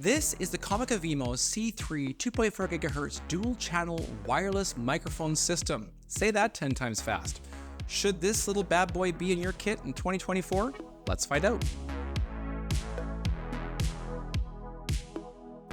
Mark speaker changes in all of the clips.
Speaker 1: This is the Comica Vimo C3 2.4 GHz dual channel wireless microphone system. Say that 10 times fast. Should this little bad boy be in your kit in 2024? Let's find out.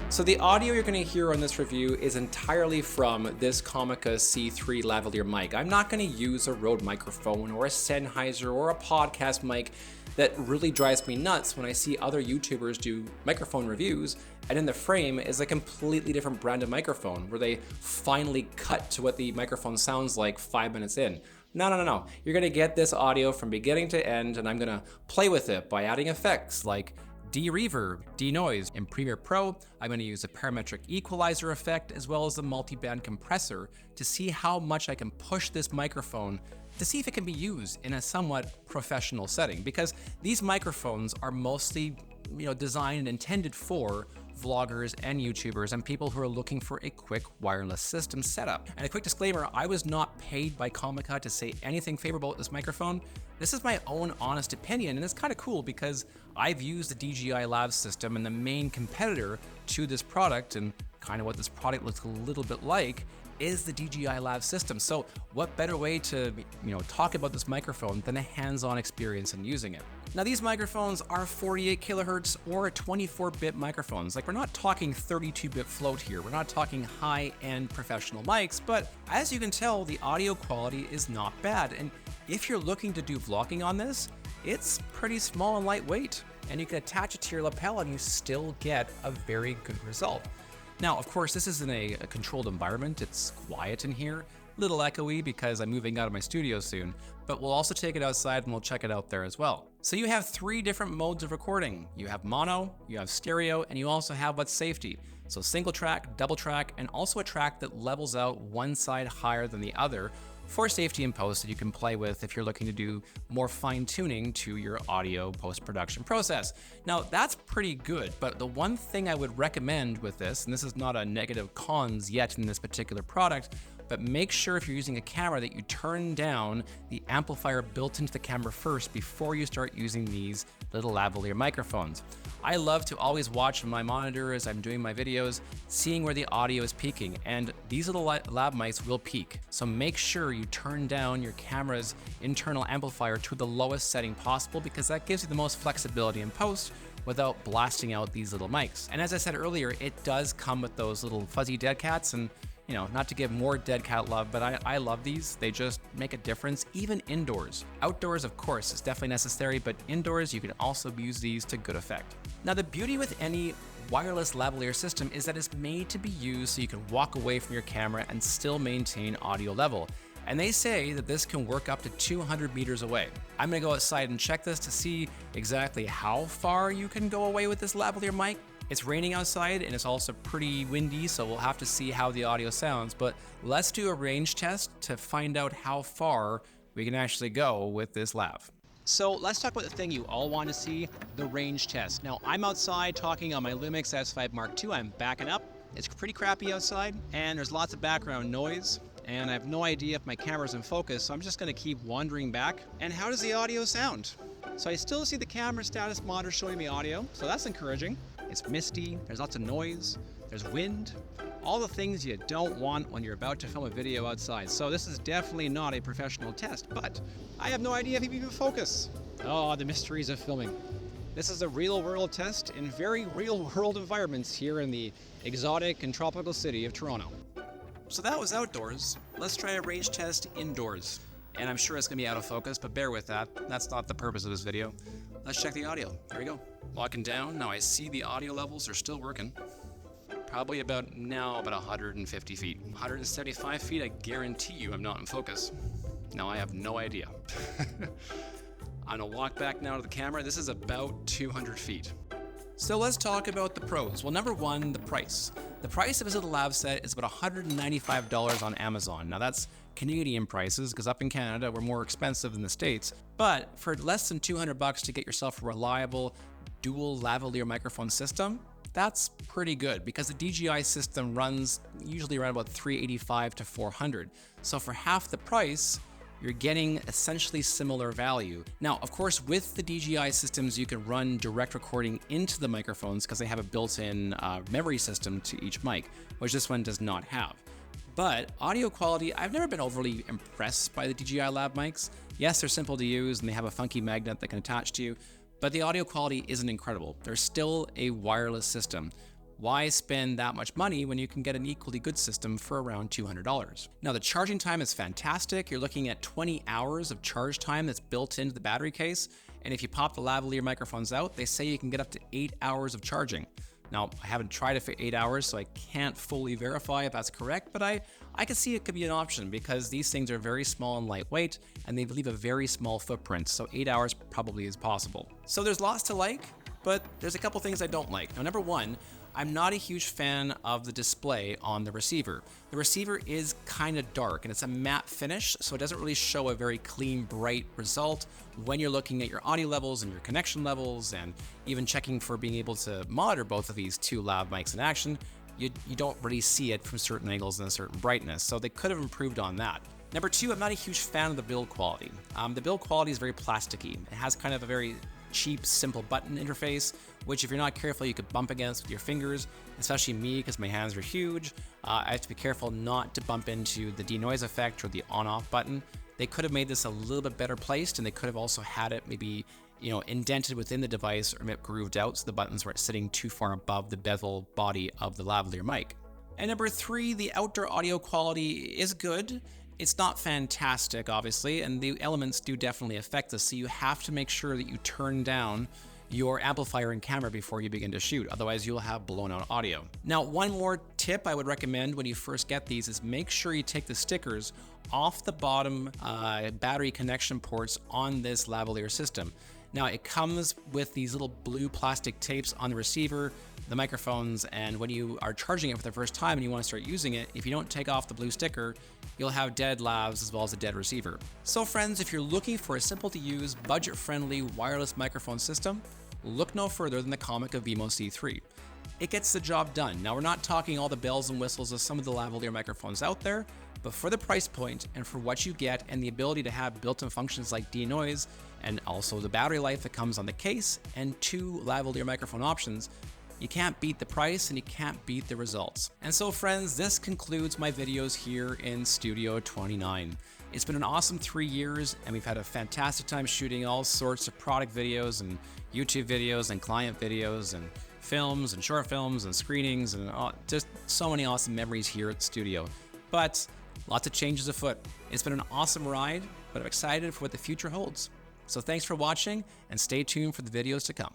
Speaker 1: So the audio you're going to hear on this review is entirely from this Comica C3 lavalier mic. I'm not going to use a Rode microphone or a Sennheiser or a podcast mic. That really drives me nuts when I see other YouTubers do microphone reviews and in the frame is a completely different brand of microphone where they finally cut to what the microphone sounds like 5 minutes in. No. You're gonna get this audio from beginning to end, and I'm gonna play with it by adding effects like de-reverb, de-noise. In Premiere Pro, I'm going to use a parametric equalizer effect as well as a multi-band compressor to see how much I can push this microphone to see if it can be used in a somewhat professional setting, because these microphones are mostly, designed and intended for vloggers and YouTubers and people who are looking for a quick wireless system setup. And a quick disclaimer, I was not paid by Comica to say anything favorable about this microphone. This is my own honest opinion, and it's kind of cool because I've used the DJI LAV system, and the main competitor to this product and kind of what this product looks a little bit like is the DJI LAV system. So what better way to talk about this microphone than a hands-on experience in using it. Now these microphones are 48 kilohertz or 24-bit microphones. Like, we're not talking 32-bit float here. We're not talking high-end professional mics, but as you can tell, the audio quality is not bad. And if you're looking to do vlogging on this, it's pretty small and lightweight, and you can attach it to your lapel and you still get a very good result. Now, of course, this is in a controlled environment. It's quiet in here, little echoey because I'm moving out of my studio soon, but we'll also take it outside and we'll check it out there as well. So you have 3 different modes of recording. You have mono, you have stereo, and you also have what's safety. So single track, double track, and also a track that levels out one side higher than the other for safety in post that you can play with if you're looking to do more fine tuning to your audio post-production process. Now that's pretty good, but the one thing I would recommend with this, and this is not a negative cons yet in this particular product, but make sure if you're using a camera that you turn down the amplifier built into the camera first before you start using these little lavalier microphones. I love to always watch on my monitor as I'm doing my videos, seeing where the audio is peaking, and these little lav mics will peak. So make sure you turn down your camera's internal amplifier to the lowest setting possible, because that gives you the most flexibility in post without blasting out these little mics. And as I said earlier, it does come with those little fuzzy dead cats, and not to give more dead cat love, but I love these. They just make a difference, even indoors. Outdoors, of course, is definitely necessary, but indoors, you can also use these to good effect. Now, the beauty with any wireless lavalier system is that it's made to be used so you can walk away from your camera and still maintain audio level. And they say that this can work up to 200 meters away. I'm gonna go outside and check this to see exactly how far you can go away with this lavalier mic. It's raining outside and it's also pretty windy, so we'll have to see how the audio sounds, but let's do a range test to find out how far we can actually go with this lav. So let's talk about the thing you all want to see, the range test. Now I'm outside talking on my Lumix S5 Mark II. I'm backing up. It's pretty crappy outside and there's lots of background noise, and I have no idea if my camera's in focus, so I'm just gonna keep wandering back. And how does the audio sound? So I still see the camera status monitor showing me audio, so that's encouraging. It's misty, there's lots of noise, there's wind, all the things you don't want when you're about to film a video outside. So this is definitely not a professional test, but I have no idea if you even focus. Oh, the mysteries of filming. This is a real world test in very real world environments here in the exotic and tropical city of Toronto. So that was outdoors. Let's try a range test indoors. And I'm sure it's gonna be out of focus, but bear with that. That's not the purpose of this video. Let's check the audio. Here we go. Locking down. Now I see the audio levels are still working. Probably about 150 feet. 175 feet, I guarantee you I'm not in focus. Now I have no idea. I'm gonna walk back now to the camera. This is about 200 feet. So let's talk about the pros. Well, number one, the price. The price of this little lav set is about $195 on Amazon. Now that's Canadian prices, because up in Canada, we're more expensive than the States. But for less than $200 to get yourself a reliable dual lavalier microphone system, that's pretty good, because the DJI system runs usually around about $385 to $400. So for half the price, you're getting essentially similar value. Now, of course, with the DJI systems, you can run direct recording into the microphones because they have a built-in memory system to each mic, which this one does not have. But audio quality, I've never been overly impressed by the DJI LAV mics. Yes, they're simple to use and they have a funky magnet that can attach to you, but the audio quality isn't incredible. They're still a wireless system. Why spend that much money when you can get an equally good system for around $200? Now, the charging time is fantastic. You're looking at 20 hours of charge time that's built into the battery case. And if you pop the lavalier microphones out, they say you can get up to 8 hours of charging. Now, I haven't tried it for 8 hours, so I can't fully verify if that's correct, but I can see it could be an option because these things are very small and lightweight, and they leave a very small footprint, so 8 hours probably is possible. So there's lots to like, but there's a couple things I don't like. Now, number one, I'm not a huge fan of the display on the receiver. The receiver is kind of dark and it's a matte finish, so it doesn't really show a very clean, bright result when you're looking at your audio levels and your connection levels and even checking for being able to monitor both of these two lav mics in action. You don't really see it from certain angles and a certain brightness, so they could have improved on that. Number two, I'm not a huge fan of the build quality. The build quality is very plasticky. It has kind of a very cheap, simple button interface, which if you're not careful, you could bump against with your fingers, especially me because my hands are huge. I have to be careful not to bump into the denoise effect or the on-off button. They could have made this a little bit better placed, and they could have also had it maybe, indented within the device or maybe grooved out so the buttons weren't sitting too far above the bevel body of the lavalier mic. And number three, the outdoor audio quality is good. It's not fantastic, obviously, and the elements do definitely affect this, so you have to make sure that you turn down your amplifier and camera before you begin to shoot, otherwise you'll have blown out audio. Now, one more tip I would recommend when you first get these is make sure you take the stickers off the bottom battery connection ports on this lavalier system. Now, it comes with these little blue plastic tapes on the receiver, the microphones, and when you are charging it for the first time and you want to start using it, if you don't take off the blue sticker, you'll have dead lavs as well as a dead receiver. So friends, if you're looking for a simple to use, budget-friendly wireless microphone system, look no further than the Comica Vimo C3. It gets the job done. Now, we're not talking all the bells and whistles of some of the lavalier microphones out there, but for the price point and for what you get and the ability to have built-in functions like denoise and also the battery life that comes on the case and two lavalier microphone options, you can't beat the price and you can't beat the results. And so friends, this concludes my videos here in Studio 29. It's been an awesome 3 years and we've had a fantastic time shooting all sorts of product videos and YouTube videos and client videos and films and short films and screenings and just so many awesome memories here at the studio. But lots of changes afoot. It's been an awesome ride, but I'm excited for what the future holds. So thanks for watching and stay tuned for the videos to come.